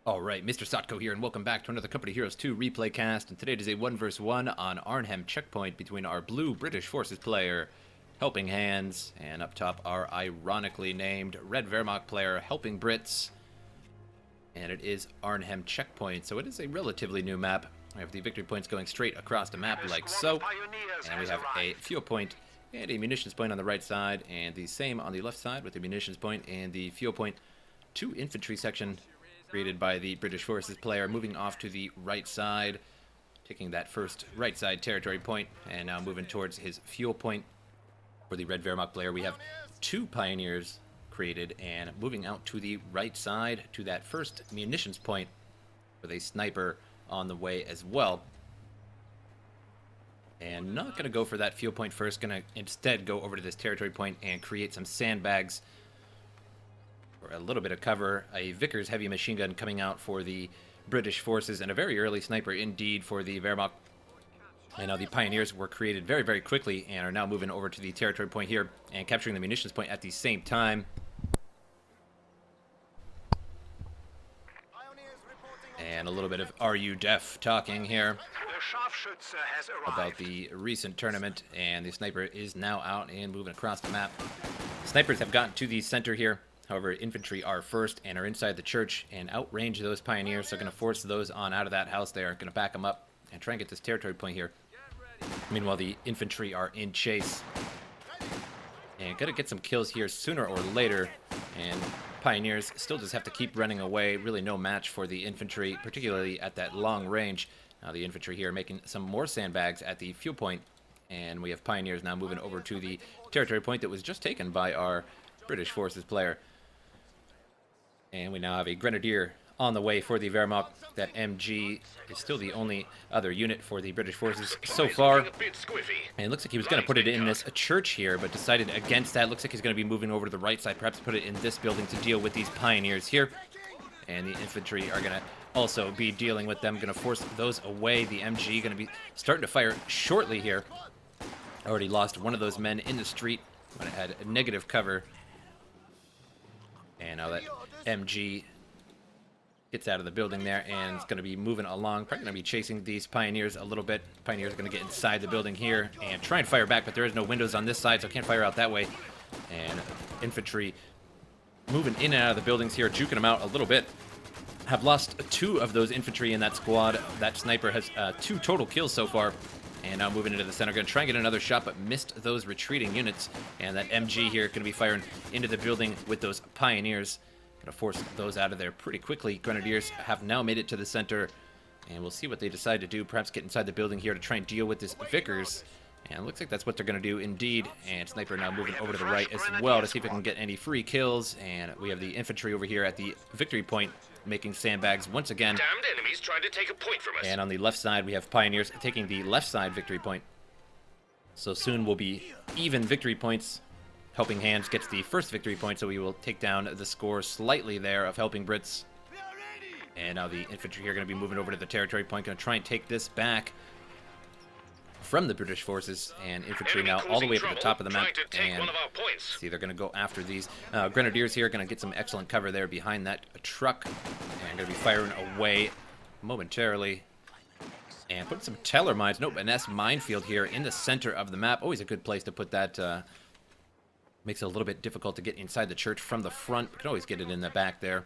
Alright, MrSotko here, and welcome back to another Company Heroes 2 replay cast, and today it is a 1 vs 1 on Arnhem checkpoint between our blue British Forces player, HelpingHans, and up top our ironically named red Wehrmacht player, HelpingBrits. And it is Arnhem checkpoint, so it is a relatively new map. We have the victory points going straight across the map like so, and we have a fuel point and a munitions point on the right side, and the same on the left side with the munitions point and the fuel point. 2 infantry section created by the British Forces player, moving off to the right side, taking that first right side territory point, and now moving towards his fuel point. For the red Wehrmacht player, we have 2 pioneers created, and moving out to the right side to that first munitions point with a sniper on the way as well. And not going to go for that fuel point first, going to instead go over to this territory point and create some sandbags for a little bit of cover. A Vickers heavy machine gun coming out for the British forces, and a very early sniper indeed for the Wehrmacht. And now the pioneers were created very, very quickly and are now moving over to the territory point here and capturing the munitions point at the same time. And a little bit of "Are you deaf?" talking here about the recent tournament, and the sniper is now out and moving across the map. Snipers have gotten to the center here. However, infantry are first and are inside the church and outrange those pioneers. So they're going to force those on out of that house there. Going to back them up and try and get this territory point here. Meanwhile, the infantry are in chase. And going to get some kills here sooner or later. And pioneers still just have to keep running away. Really no match for the infantry, particularly at that long range. Now the infantry here making some more sandbags at the fuel point. And we have pioneers now moving over to the territory point that was just taken by our British Forces player. And we now have a grenadier on the way for the Wehrmacht. That MG is still the only other unit for the British forces so far. And it looks like he was going to put it in this church here, but decided against that. Looks like he's going to be moving over to the right side, perhaps put it in this building to deal with these pioneers here. And the infantry are going to also be dealing with them, going to force those away. The MG going to be starting to fire shortly here. Already lost one of those men in the street, but it had a negative cover. And now that MG gets out of the building there and is going to be moving along. Probably going to be chasing these pioneers a little bit. Pioneers are going to get inside the building here and try and fire back, but there is no windows on this side, so can't fire out that way. And infantry moving in and out of the buildings here, juking them out a little bit. Have lost 2 of those infantry in that squad. That sniper has 2 total kills so far. And now moving into the center, going to try and get another shot, but missed those retreating units. And that MG here going to be firing into the building with those pioneers. Going to force those out of there pretty quickly. Grenadiers have now made it to the center, and we'll see what they decide to do. Perhaps get inside the building here to try and deal with this Vickers. And it looks like that's what they're going to do indeed. And sniper now moving over to the right as well to see if it can get any free kills. And we have the infantry over here at the victory point, making sandbags once again. Damned enemies trying to take a point from us. And on the left side, we have pioneers taking the left side victory point. So soon will be even victory points. HelpingHans gets the first victory point, so we will take down the score slightly there of HelpingBrits. And now the infantry here going to be moving over to the territory point, going to try and take this back from the British forces. And infantry now all the way up at the top of the map. And see, they're going to go after these grenadiers here. Going to get some excellent cover there behind that truck. And going to be firing away momentarily. And put some Teller mines. Nope, an S minefield here in the center of the map. Always a good place to put that. Makes it a little bit difficult to get inside the church from the front. We can always get it in the back there.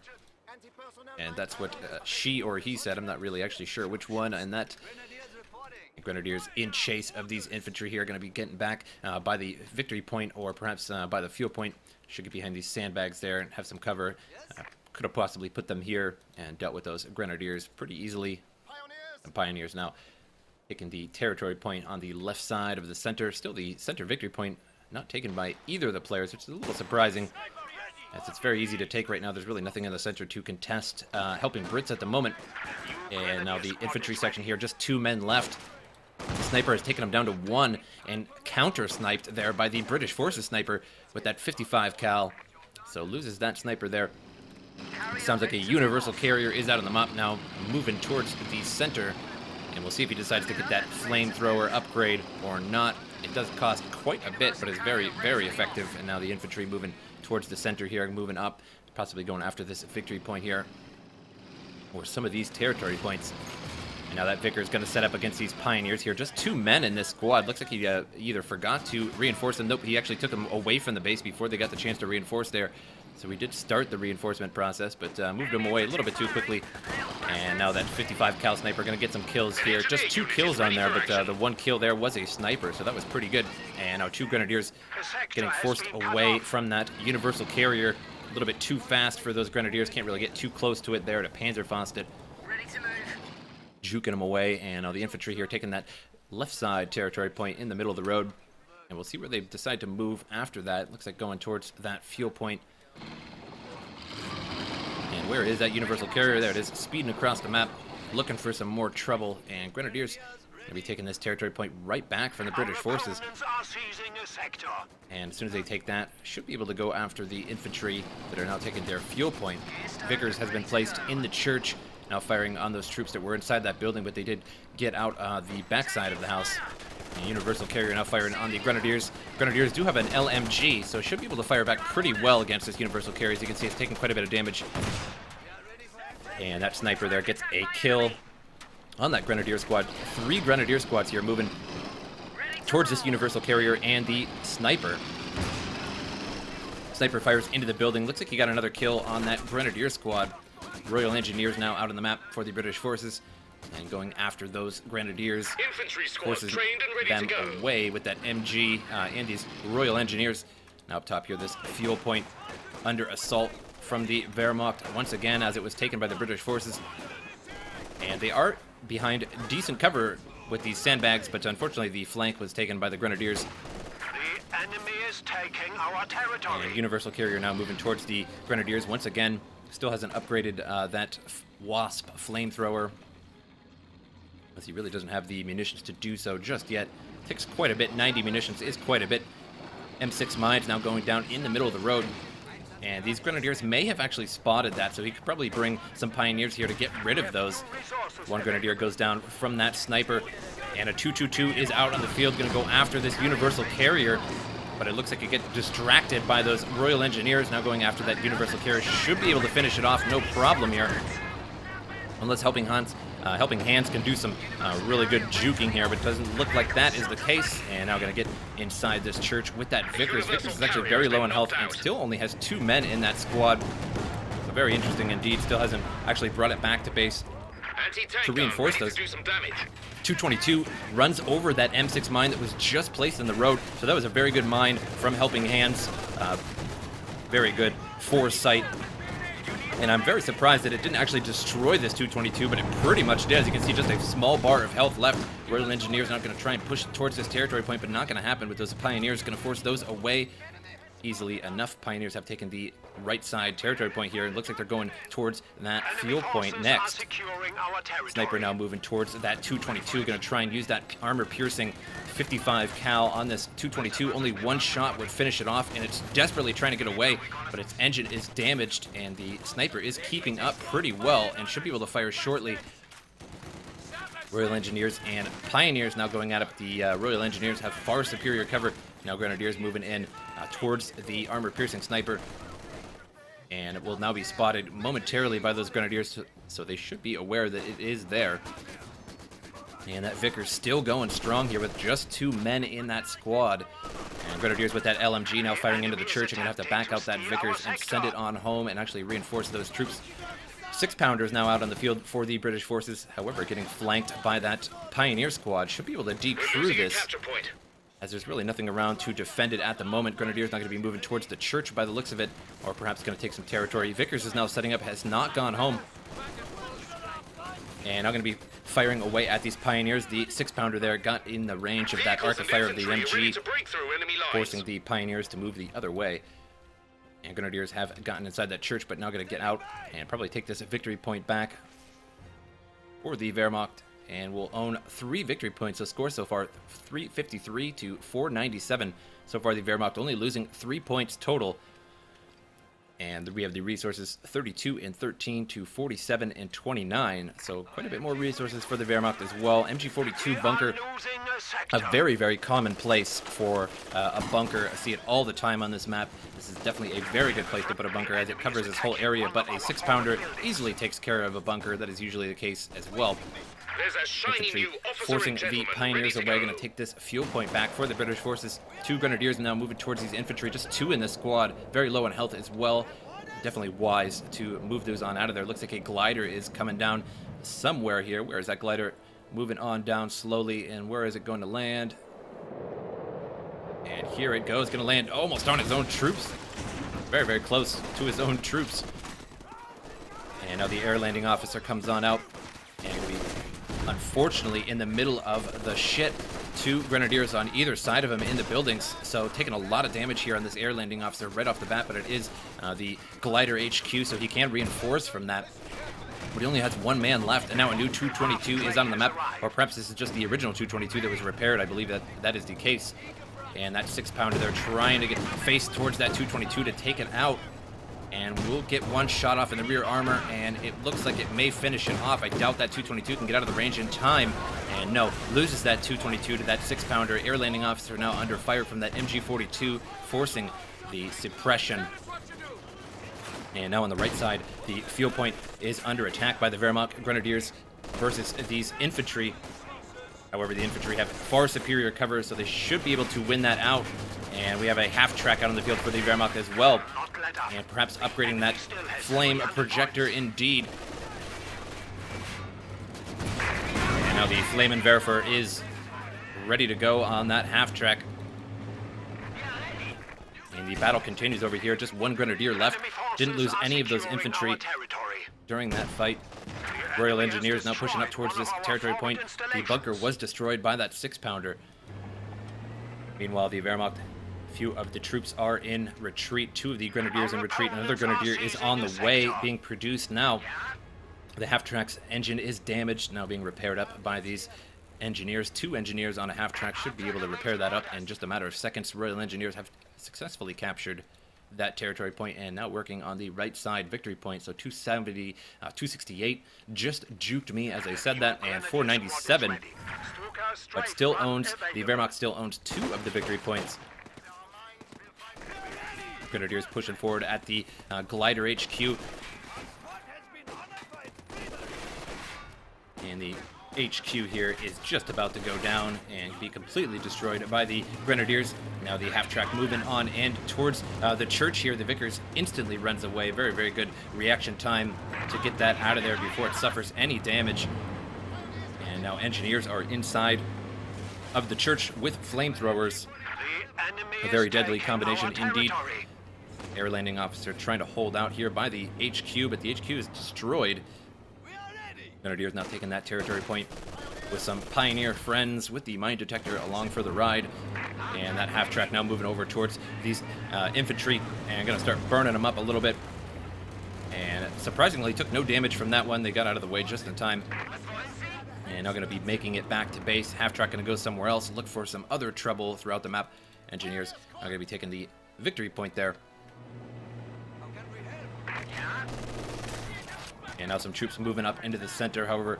And that's what she or he said. I'm not really actually sure which one. And that grenadiers in chase of these infantry here are going to be getting back by the victory point, or perhaps by the fuel point. Should get behind these sandbags there and have some cover. Could have possibly put them here and dealt with those grenadiers pretty easily. And pioneers now taking the territory point on the left side of the center. Still the center victory point not taken by either of the players, which is a little surprising, as it's very easy to take right now. There's really nothing in the center to contest HelpingBrits at the moment. And now the infantry section here, just 2 men left. The sniper has taken them down to 1 and counter-sniped there by the British Forces sniper with that 55 cal. So loses that sniper there. It sounds like a universal carrier is out on the map now, moving towards the center. And we'll see if he decides to get that flamethrower upgrade or not. It does cost quite a bit, but is very, very effective. And now the infantry moving towards the center here, moving up, possibly going after this victory point here. or some of these territory points. And now that Vicar is going to set up against these Pioneers here. Just 2 men in this squad. Looks like he either forgot to reinforce them. Nope, he actually took them away from the base before they got the chance to reinforce there. So we did start the reinforcement process, but moved them away a little bit too quickly. And now that 55 cal sniper going to get some kills here. Just 2 kills on there, but the 1 kill there was a sniper, so that was pretty good. And now 2 Grenadiers getting forced away from that universal carrier. A little bit too fast for those Grenadiers. Can't really get too close to it there to Panzerfaust it. Juking them away, and the infantry here taking that left side territory point in the middle of the road. And we'll see where they decide to move after that. Looks like going towards that fuel point. And where is that universal carrier? There it is, speeding across the map, looking for some more trouble. And Grenadiers going to be taking this territory point right back from the British forces. And as soon as they take that, should be able to go after the infantry that are now taking their fuel point. Vickers has been placed in the church, now firing on those troops that were inside that building, but they did get out the backside of the house. The universal carrier now firing on the Grenadiers. Grenadiers do have an LMG, so should be able to fire back pretty well against this universal carrier. As you can see, it's taking quite a bit of damage. And that sniper there gets a kill on that Grenadier squad. 3 Grenadier squads here moving towards this universal carrier and the sniper. Sniper fires into the building. Looks like he got another kill on that Grenadier squad. Royal Engineers now out on the map for the British forces and going after those Grenadiers. Forces them away with that MG and these Royal Engineers. Now up top here, this fuel point under assault from the Wehrmacht once again as it was taken by the British forces. And they are behind decent cover with these sandbags, but unfortunately the flank was taken by the Grenadiers. The enemy is taking our territory. And Universal Carrier now moving towards the Grenadiers once again. Still hasn't upgraded that Wasp flamethrower, as he really doesn't have the munitions to do so just yet. Takes quite a bit. 90 munitions is quite a bit. M6 mines now going down in the middle of the road. And these Grenadiers may have actually spotted that, so he could probably bring some Pioneers here to get rid of those. 1 Grenadier goes down from that sniper, and a 222 is out on the field, going to go after this Universal Carrier. But it looks like it gets distracted by those Royal Engineers now going after that Universal Carrier. Should be able to finish it off, no problem here. Unless HelpingHans can do some really good juking here, but it doesn't look like that is the case. And now going to get inside this church with that Vickers. Vickers is actually very low on health and still only has 2 men in that squad. So very interesting indeed. Still hasn't actually brought it back to base to reinforce those. 222 runs over that M6 mine that was just placed in the road. So that was a very good mine from HelpingHans. Very good foresight. And I'm very surprised that it didn't actually destroy this 222, but it pretty much did. As you can see, just a small bar of health left. Royal Engineers not going to try and push towards this territory point, but not going to happen with those Pioneers. Going to force those away easily enough. Pioneers have taken the right side territory point here. It looks like they're going towards that fuel point next. Sniper now moving towards that 222. Going to try and use that armor-piercing 55 cal on this 222. Only 1 shot would finish it off, and it's desperately trying to get away, but its engine is damaged, and the sniper is keeping up pretty well and should be able to fire shortly. Royal Engineers and Pioneers now going at it. The Royal Engineers have far superior cover. Now Grenadiers moving in towards the armor-piercing sniper. And it will now be spotted momentarily by those Grenadiers, so they should be aware that it is there. And that Vickers still going strong here with just 2 men in that squad. And Grenadiers with that LMG now firing into the church. I'm going to have to back out that Vickers and send it on home and actually reinforce those troops. 6-pounders now out on the field for the British forces. However, getting flanked by that Pioneer squad. Should be able to decrew this, as there's really nothing around to defend it at the moment. Grenadiers not going to be moving towards the church by the looks of it, or perhaps going to take some territory. Vickers is now setting up, has not gone home. And now going to be firing away at these Pioneers. The 6-pounder there got in the range of that arc of fire of the MG, forcing the Pioneers to move the other way. And Grenadiers have gotten inside that church, but now going to get out and probably take this victory point back for the Wehrmacht. And will own 3 victory points. So score so far 353 to 497. So far the Wehrmacht only losing 3 points total. And we have the resources 32 and 13 to 47 and 29. So quite a bit more resources for the Wehrmacht as well. MG42 bunker, a very, very common place for a bunker. I see it all the time on this map. This is definitely a very good place to put a bunker as it covers this whole area, but a 6-pounder easily takes care of a bunker. That is usually the case as well. There's a shiny Infantry new officer forcing and the gentleman Pioneers ready to away, go. going to take this fuel point back for the British forces. 2 Grenadiers now moving towards these infantry, just 2 in this squad, very low on health as well. Definitely wise to move those on out of there. Looks like a glider is coming down somewhere here. Where is that glider? Moving on down slowly, and where is it going to land? And here it goes, going to land almost on his own troops. Very, very close to his own troops. And now the air landing officer comes on out, and we unfortunately in the middle of the shit. 2 Grenadiers on either side of him in the buildings, so taking a lot of damage here on this air landing officer right off the bat, but it is the glider HQ, so he can reinforce from that. But he only has 1 man left, and now a new 222 is on the map, or perhaps this is just the original 222 that was repaired. I believe that is the case. And that 6-pounder, they're trying to get face towards that 222 to take it out. And we'll get 1 shot off in the rear armor, and it looks like it may finish it off. I doubt that 222 can get out of the range in time. And no, loses that 222 to that 6-pounder. Air landing officer now under fire from that MG42, forcing the suppression. And now on the right side, the fuel point is under attack by the Wehrmacht Grenadiers versus these infantry. However, the infantry have far superior cover, so they should be able to win that out. And we have a half-track out on the field for the Wehrmacht as well. And perhaps upgrading that flame projector indeed. And now the Flammenwerfer is ready to go on that half-track. And the battle continues over here. Just 1 Grenadier left. Didn't lose any of those infantry during that fight. Royal Engineers now pushing up towards this territory point. The bunker was destroyed by that 6-pounder. Meanwhile, the Wehrmacht, few of the troops are in retreat. 2 of the Grenadiers in retreat. Another Grenadier is on the way, being produced now. The half-track's engine is damaged, now being repaired up by these engineers. 2 engineers on a half-track should be able to repair that up in just a matter of seconds. Royal Engineers have successfully captured that territory point and now working on the right side victory point. So 268 just juked me as I said that, and 497, but still owns, the Wehrmacht still owns 2 of the victory points. Grenadiers pushing forward at the glider HQ. And the HQ here is just about to go down and be completely destroyed by the Grenadiers. Now the half-track moving on and towards the church here. The Vickers instantly runs away. Very, very good reaction time to get that out of there before it suffers any damage. And now engineers are inside of the church with flamethrowers. A very deadly combination indeed. Air landing officer trying to hold out here by the HQ, but the HQ is destroyed. Grenadiers now taking that territory point with some Pioneer friends with the mine detector along for the ride. And that half-track now moving over towards these infantry and going to start burning them up a little bit. And surprisingly took no damage from that one. They got out of the way just in time. And now going to be making it back to base. Half-track going to go somewhere else. Look for some other trouble throughout the map. Engineers are going to be taking the victory point there. And now some troops moving up into the center. However,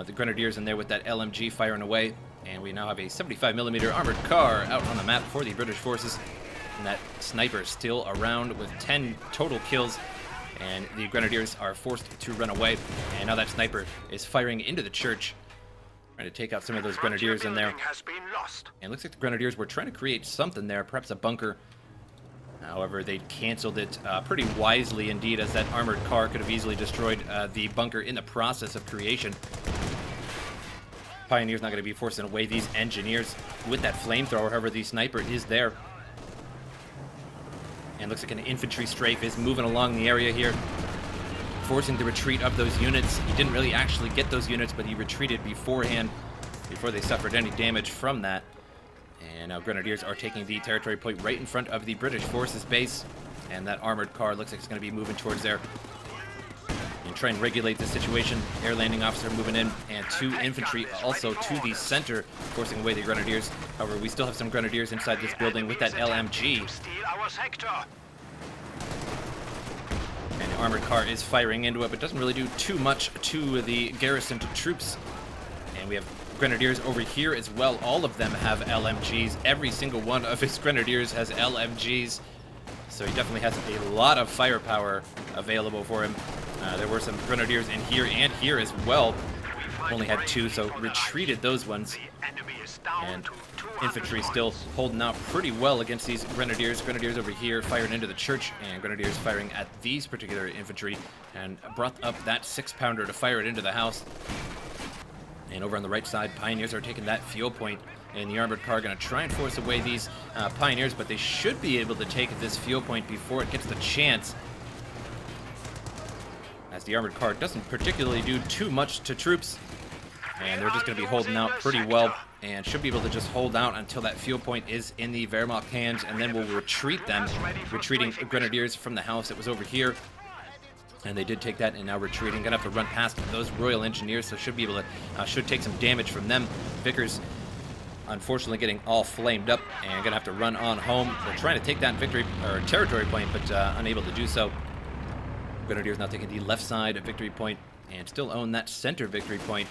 the Grenadiers in there with that LMG firing away. And we now have a 75mm armored car out on the map for the British forces. And that sniper still around with 10 total kills. And the Grenadiers are forced to run away. And now that sniper is firing into the church, trying to take out some of those Grenadiers in there. And it looks like the Grenadiers were trying to create something there, perhaps a bunker. However, they canceled it pretty wisely indeed, as that armored car could have easily destroyed the bunker in the process of creation. Pioneer's not going to be forcing away these engineers with that flamethrower. However, the sniper is there. And looks like an infantry strafe is moving along the area here, forcing the retreat of those units. He didn't really actually get those units, but he retreated beforehand before they suffered any damage from that. And now Grenadiers are taking the territory point right in front of the British forces base. And that armored car looks like it's going to be moving towards there. And try and regulate the situation. Air landing officer moving in. And 2 infantry also to the center, forcing away the Grenadiers. However, we still have some Grenadiers inside this building with that LMG. armored car is firing into it, but doesn't really do too much to the garrisoned troops. And we have grenadiers over here as well. All of them have LMGs. Every single one of his grenadiers has LMGs. So he definitely has a lot of firepower available for him. There were some grenadiers in here and here as well. Only had 2, so retreated those ones. And infantry still holding out pretty well against these grenadiers. Grenadiers over here firing into the church, and grenadiers firing at these particular infantry, and brought up that 6-pounder to fire it into the house. And over on the right side, Pioneers are taking that fuel point, and the armored car going to try and force away these Pioneers, but they should be able to take this fuel point before it gets the chance, as the armored car doesn't particularly do too much to troops. And they're just going to be holding out pretty well, and should be able to just hold out until that fuel point is in the Wehrmacht hands, and then we'll retreat them, retreating grenadiers from the house that was over here. And they did take that, and now retreating. Gonna have to run past those Royal Engineers, so should be able to should take some damage from them. Vickers, unfortunately, getting all flamed up, and gonna have to run on home. They're trying to take that victory or territory point, but unable to do so. Grenadiers now taking the left side victory point, and still own that center victory point.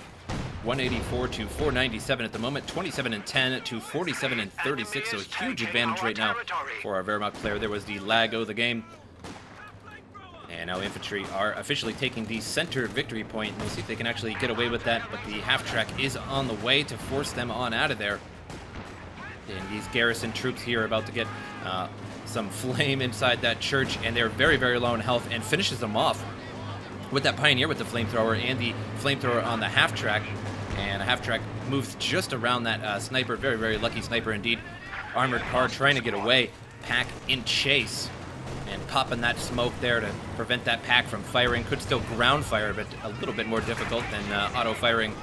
184 to 497 at the moment, 27 and 10 to 47 and 36, so a huge advantage right now for our Wehrmacht player. There was the lag of the game. And now infantry are officially taking the center victory point. We'll see if they can actually get away with that, but the half-track is on the way to force them on out of there. And these garrison troops here are about to get some flame inside that church, and they're very, very low in health, and finishes them off with that Pioneer with the flamethrower and the flamethrower on the half-track. And a half-track moves just around that sniper. Very, very lucky sniper indeed. Armored car trying to get away. Pack in chase. And popping that smoke there to prevent that pack from firing. Could still ground fire, but a little bit more difficult than auto firing.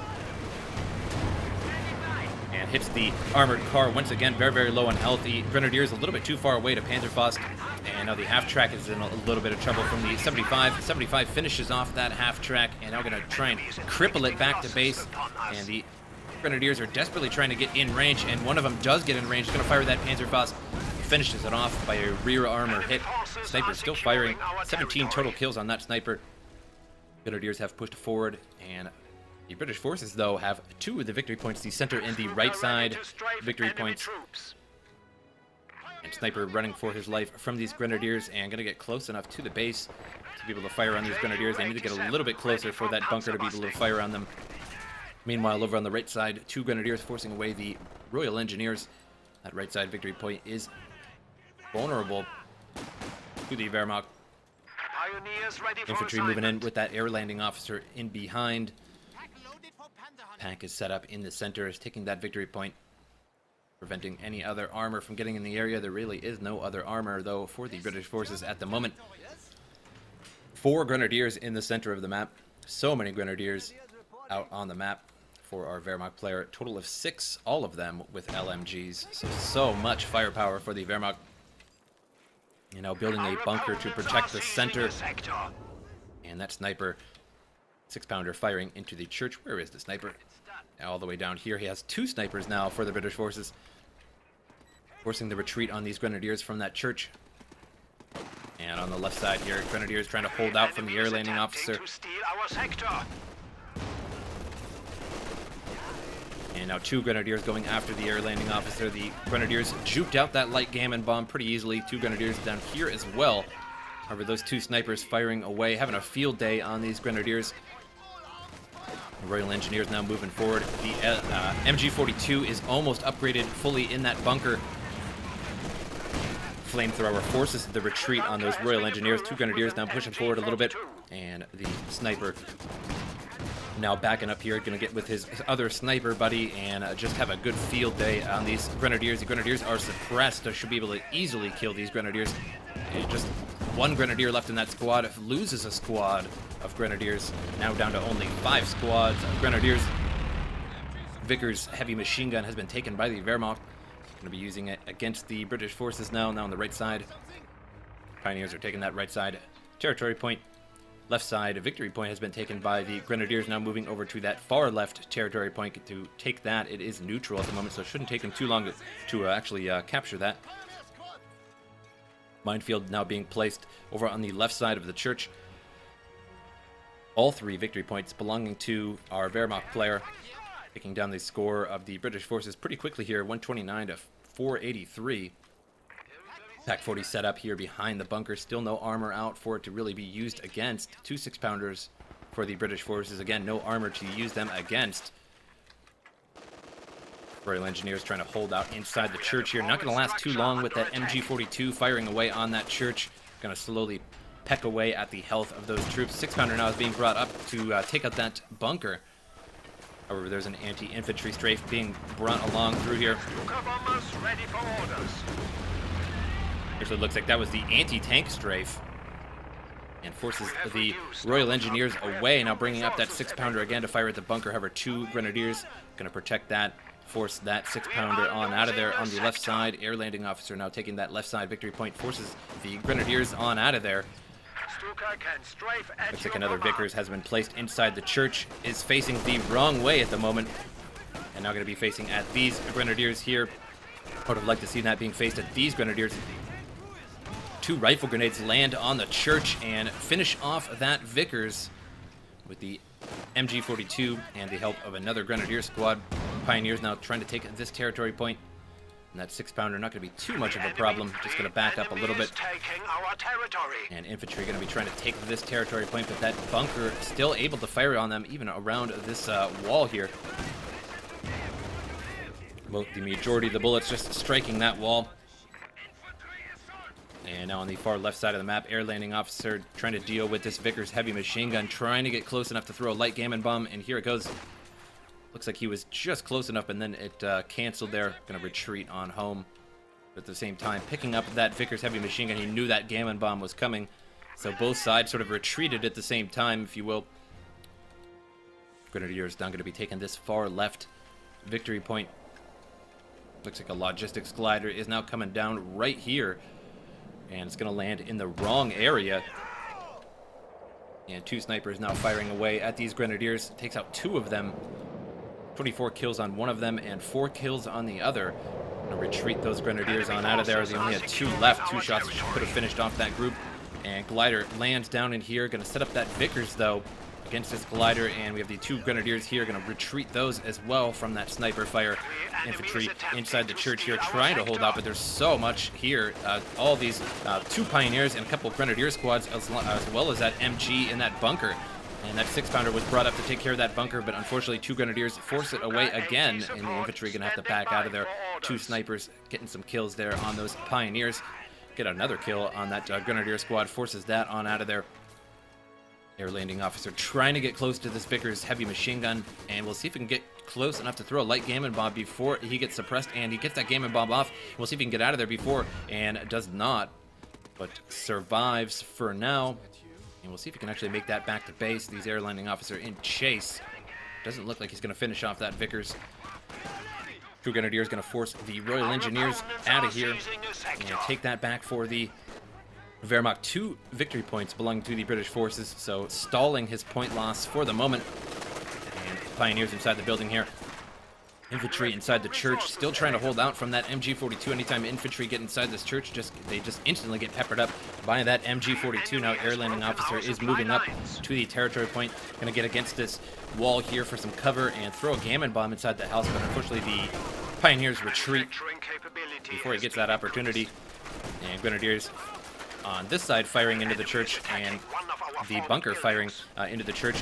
And hits the armored car once again, very, very low on health. The Grenadiers a little bit too far away to Panzerfaust. And now the half-track is in a little bit of trouble from the 75. 75 finishes off that half-track, and now going to try and cripple it back to base. And the Grenadiers are desperately trying to get in range, and one of them does get in range. Going to fire that Panzerfaust. Finishes it off by a rear armor hit. Sniper still firing. 17 total kills on that sniper. Grenadiers have pushed forward, and the British forces, though, have 2 of the victory points, the center and the right side victory points. And Sniper running for his life from these Grenadiers, and going to get close enough to the base to be able to fire on these Grenadiers. They need to get a little bit closer for that bunker to be able to fire on them. Meanwhile, over on the right side, 2 Grenadiers forcing away the Royal Engineers. That right side victory point is vulnerable to the Wehrmacht. Infantry moving in with that air landing officer in behind. Pack is set up in the center, is taking that victory point, preventing any other armor from getting in the area. There really is no other armor, though, for the British forces at the moment. 4 Grenadiers in the center of the map. So many Grenadiers out on the map for our Wehrmacht player. Total of 6, all of them with LMGs. So much firepower for the Wehrmacht. You know, building a bunker to protect the center. And that sniper, 6-pounder firing into the church. Where is the sniper? All the way down here. He has 2 snipers now for the British forces, forcing the retreat on these Grenadiers from that church. And on the left side here, Grenadiers trying to hold out from the air landing officer. And now 2 Grenadiers going after the air landing officer. The Grenadiers juked out that light gammon bomb pretty easily. 2 Grenadiers down here as well. However, those 2 snipers firing away, having a field day on these Grenadiers. The Royal Engineers now moving forward. The MG42 is almost upgraded fully in that bunker. Flamethrower forces the retreat on those Royal Engineers. 2 Grenadiers now pushing forward a little bit. And the sniper now backing up here, going to get with his other sniper buddy and just have a good field day on these Grenadiers. The Grenadiers are suppressed, so should be able to easily kill these Grenadiers. And just 1 Grenadier left in that squad. If loses a squad of Grenadiers, now down to only 5 squads of Grenadiers. Vickers' heavy machine gun has been taken by the Wehrmacht. Going to be using it against the British forces now on the right side. Pioneers are taking that right side territory point. Left side victory point has been taken by the Grenadiers, now moving over to that far left territory point to take that. It is neutral at the moment, so it shouldn't take them too long to actually capture that. Minefield now being placed over on the left side of the church. All 3 victory points belonging to our Wehrmacht player, taking down the score of the British forces pretty quickly here, 129 to 483. Pack 40 set up here behind the bunker, still no armor out for it to really be used against. 2 6-pounders for the British forces, again no armor to use them against. Royal Engineers trying to hold out inside the church here, not going to last too long with that MG42 firing away on that church. Going to slowly peck away at the health of those troops. 6-pounder now is being brought up to take out that bunker. However, there's an anti-infantry strafe being brought along through here. Ready for orders. Actually, it looks like that was the anti-tank strafe. And forces the Royal Engineers away. Now bringing up that 6-pounder again to fire at the bunker. However, 2 Grenadiers going to protect that. Force that 6-pounder on out of there on the left side. Air landing officer now taking that left side victory point. Forces the Grenadiers on out of there. Looks like another Vickers has been placed inside the church. Is facing the wrong way at the moment. And now going to be facing at these Grenadiers here. I would have liked to see that being faced at these Grenadiers. 2 rifle grenades land on the church and finish off that Vickers with the MG42 and the help of another Grenadier squad. Pioneers now trying to take this territory point. And that 6-pounder not going to be too much of a problem. Just going to back up a little bit. And infantry going to be trying to take this territory point, but that bunker still able to fire on them even around this wall here. The majority of the bullets just striking that wall. And now on the far left side of the map, air landing officer trying to deal with this Vickers heavy machine gun, trying to get close enough to throw a light gammon bomb, and here it goes. Looks like he was just close enough, and then it canceled there. Going to retreat on home. But at the same time, picking up that Vickers heavy machine gun, he knew that gammon bomb was coming. So both sides sort of retreated at the same time, if you will. Grenadiers now going to be taking this far left victory point. Looks like a logistics glider is now coming down right here. And it's going to land in the wrong area. And 2 snipers now firing away at these Grenadiers. Takes out 2 of them. 24 kills on one of them and 4 kills on the other. Gonna retreat those Grenadiers on out of there. They only had 2 left. 2 shots could have finished off that group. And glider lands down in here. Gonna set up that Vickers though against this glider. And we have the 2 Grenadiers here. Gonna retreat those as well from that sniper fire. Infantry inside the church here trying to hold out, but there's so much here. All these 2 Pioneers and a couple Grenadier squads as well as that MG in that bunker. And that 6-pounder was brought up to take care of that bunker, but unfortunately 2 Grenadiers force it away again, and the infantry going to have to back out of there. 2 snipers getting some kills there on those Pioneers. Get another kill on that Grenadier squad, forces that on out of there. Air landing officer trying to get close to this Vickers heavy machine gun, and we'll see if we can get close enough to throw a light gammon bomb before he gets suppressed, and he gets that gammon bomb off. We'll see if he can get out of there before, and does not, but survives for now. And we'll see if he can actually make that back to base. These air landing officer in chase. Doesn't look like he's going to finish off that Vickers. 2 Grenadiers going to force the Royal Engineers out of here and take that back for the Wehrmacht. 2 victory points belonging to the British forces, so stalling his point loss for the moment. And Pioneers inside the building here. Infantry inside the church, still trying to hold out from that MG42. Anytime infantry get inside this church, they just instantly get peppered up by that MG42. Now air landing officer is moving up to the territory point. Going to get against this wall here for some cover and throw a gammon bomb inside the house, but unfortunately the Pioneers retreat before he gets that opportunity. And Grenadiers on this side firing into the church, and the bunker firing into the church.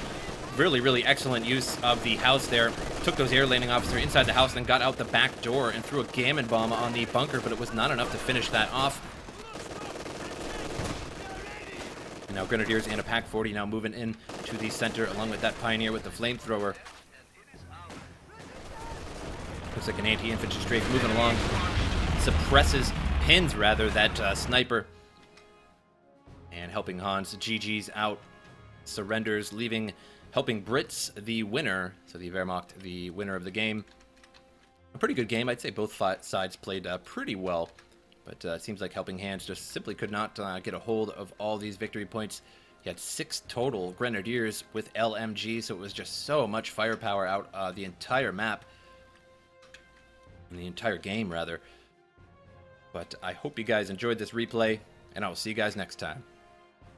Really, really excellent use of the house there. Took those air landing officer inside the house, then got out the back door and threw a gammon bomb on the bunker, but it was not enough to finish that off. And now Grenadiers and a Pack 40 now moving in to the center, along with that Pioneer with the flamethrower. Looks like an anti-infantry strafe moving along. Pins rather, that sniper. And HelpingHans, GG's out. Surrenders, leaving HelpingBrits the winner. So the Wehrmacht, the winner of the game. A pretty good game. I'd say both sides played pretty well. But it seems like HelpingHans just simply could not get a hold of all these victory points. He had 6 total Grenadiers with LMG, so it was just so much firepower out the entire map. In the entire game, rather. But I hope you guys enjoyed this replay, and I will see you guys next time.